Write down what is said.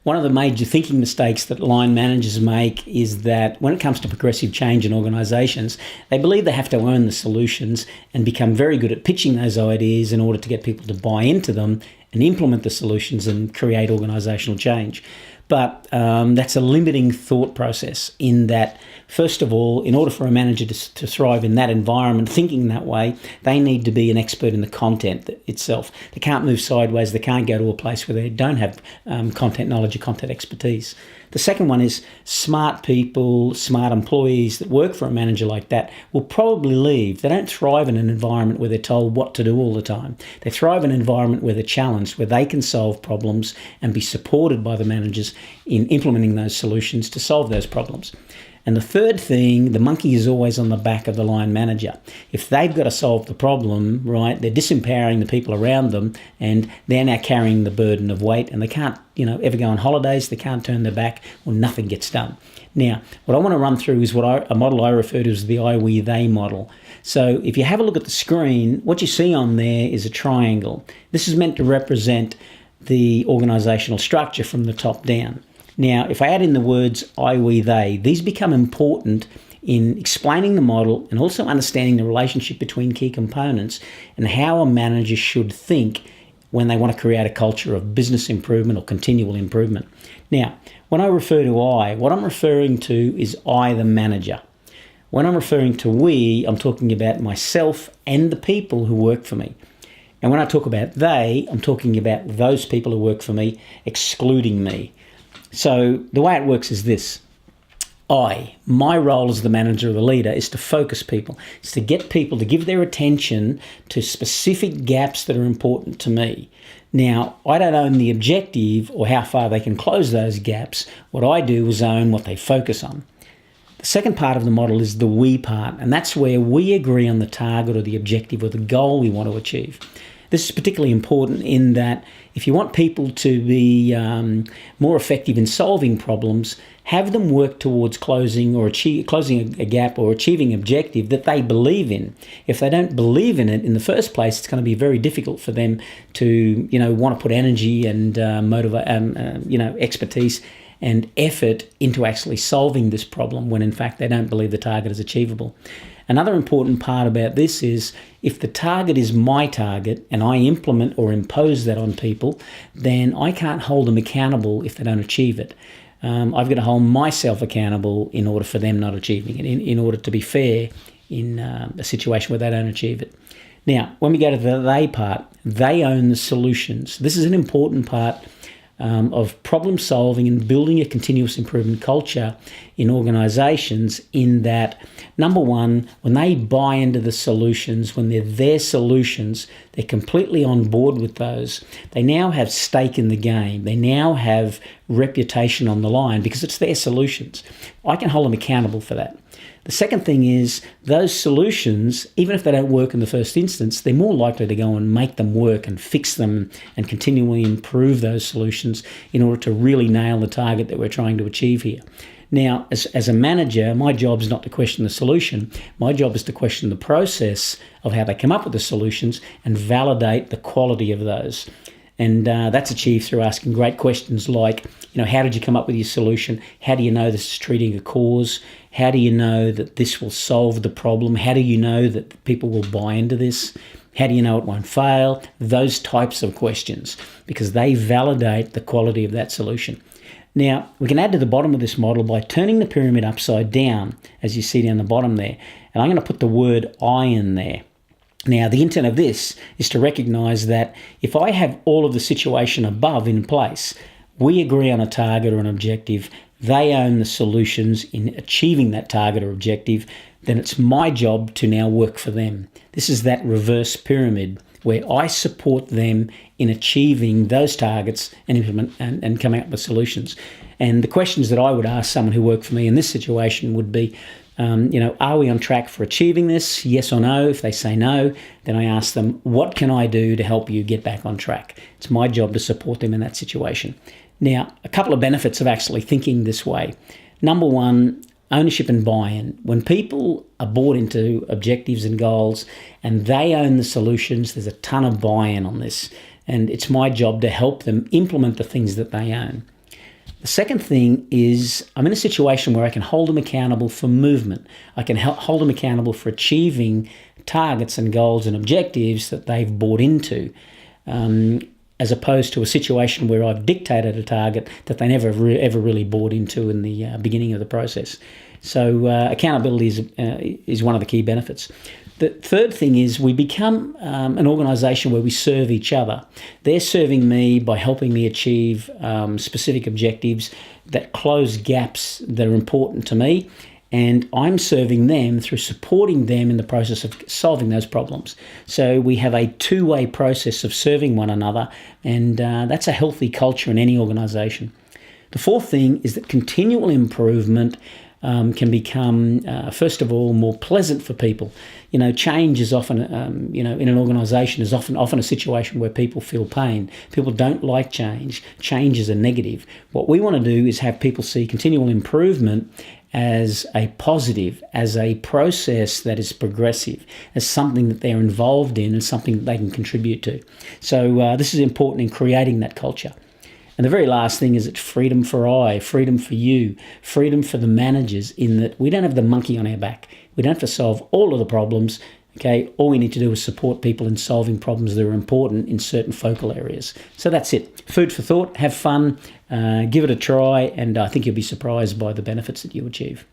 One of the major thinking mistakes that line managers make is that when it comes to progressive change in organisations, they believe they have to own the solutions and become very good at pitching those ideas in order to get people to buy into them and implement the solutions and create organisational change. But that's a limiting thought process in that, first of all, in order for a manager to thrive in that environment, thinking that way, they need to be an expert in the content itself. They can't move sideways. They can't go to a place where they don't have content knowledge or content expertise. The second one is smart people, smart employees that work for a manager like that will probably leave. They don't thrive in an environment where they're told what to do all the time. They thrive in an environment where they're challenged, where they can solve problems and be supported by the managers in implementing those solutions to solve those problems. And the third thing, the monkey is always on the back of the line manager. If they've got to solve the problem, right, they're disempowering the people around them and they're now carrying the burden of weight and they can't, ever go on holidays, they can't turn their back or nothing gets done. Now, what I want to run through is a model I refer to as the I, we, they model. So if you have a look at the screen, what you see on there is a triangle. This is meant to represent the organisational structure from the top down. Now, if I add in the words I, we, they, these become important in explaining the model and also understanding the relationship between key components and how a manager should think when they want to create a culture of business improvement or continual improvement. Now, when I refer to I, what I'm referring to is I, the manager. When I'm referring to we, I'm talking about myself and the people who work for me. And when I talk about they, I'm talking about those people who work for me, excluding me. So the way it works is this. My role as the manager or the leader is to focus people. It's to get people to give their attention to specific gaps that are important to me. Now, I don't own the objective or how far they can close those gaps. What I do is own what they focus on. The second part of the model is the we part, and that's where we agree on the target or the objective or the goal we want to achieve. This is particularly important in that if you want people to be more effective in solving problems, have them work towards closing a gap or achieving an objective that they believe in. If they don't believe in it in the first place, it's going to be very difficult for them to, want to put energy and expertise and effort into actually solving this problem when in fact they don't believe the target is achievable. Another important part about this is if the target is my target and I implement or impose that on people, then I can't hold them accountable if they don't achieve it. I've got to hold myself accountable in order for them not achieving it, in order to be fair in a situation where they don't achieve it. Now, when we go to the they part, they own the solutions. This is an important part of problem solving and building a continuous improvement culture in organisations, in that, number one, when they buy into the solutions, when they're their solutions, they're completely on board with those. They now have stake in the game. They now have reputation on the line because it's their solutions. I can hold them accountable for that. The second thing is those solutions, even if they don't work in the first instance, they're more likely to go and make them work and fix them and continually improve those solutions in order to really nail the target that we're trying to achieve here. Now, as a manager, my job is not to question the solution. My job is to question the process of how they come up with the solutions and validate the quality of those. And that's achieved through asking great questions like, how did you come up with your solution? How do you know this is treating a cause? How do you know that this will solve the problem? How do you know that people will buy into this? How do you know it won't fail? Those types of questions, because they validate the quality of that solution. Now, we can add to the bottom of this model by turning the pyramid upside down, as you see down the bottom there. And I'm going to put the word I in there. Now, the intent of this is to recognize that if I have all of the situation above in place, we agree on a target or an objective, they own the solutions in achieving that target or objective, then it's my job to now work for them. This is that reverse pyramid where I support them in achieving those targets and implement and coming up with solutions. And the questions that I would ask someone who worked for me in this situation would be, are we on track for achieving this? Yes or no? If they say no, then I ask them, what can I do to help you get back on track? It's my job to support them in that situation. Now, a couple of benefits of actually thinking this way. Number one, ownership and buy-in. When people are bought into objectives and goals and they own the solutions, there's a ton of buy-in on this. And it's my job to help them implement the things that they own. The second thing is I'm in a situation where I can hold them accountable for movement. I can hold them accountable for achieving targets and goals and objectives that they've bought into, as opposed to a situation where I've dictated a target that they never ever really bought into in the beginning of the process. So accountability is one of the key benefits. The third thing is we become an organisation where we serve each other. They're serving me by helping me achieve specific objectives that close gaps that are important to me, and I'm serving them through supporting them in the process of solving those problems. So we have a two-way process of serving one another, and that's a healthy culture in any organisation. The fourth thing is that continual improvement can become, first of all, more pleasant for people. Change is often, in an organisation is often a situation where people feel pain. People don't like change. Change is a negative. What we want to do is have people see continual improvement as a positive, as a process that is progressive, as something that they're involved in and something that they can contribute to. So this is important in creating that culture. And the very last thing is it's freedom for I, freedom for you, freedom for the managers, in that we don't have the monkey on our back. We don't have to solve all of the problems. Okay, all we need to do is support people in solving problems that are important in certain focal areas. So that's it. Food for thought, have fun, give it a try, and I think you'll be surprised by the benefits that you achieve.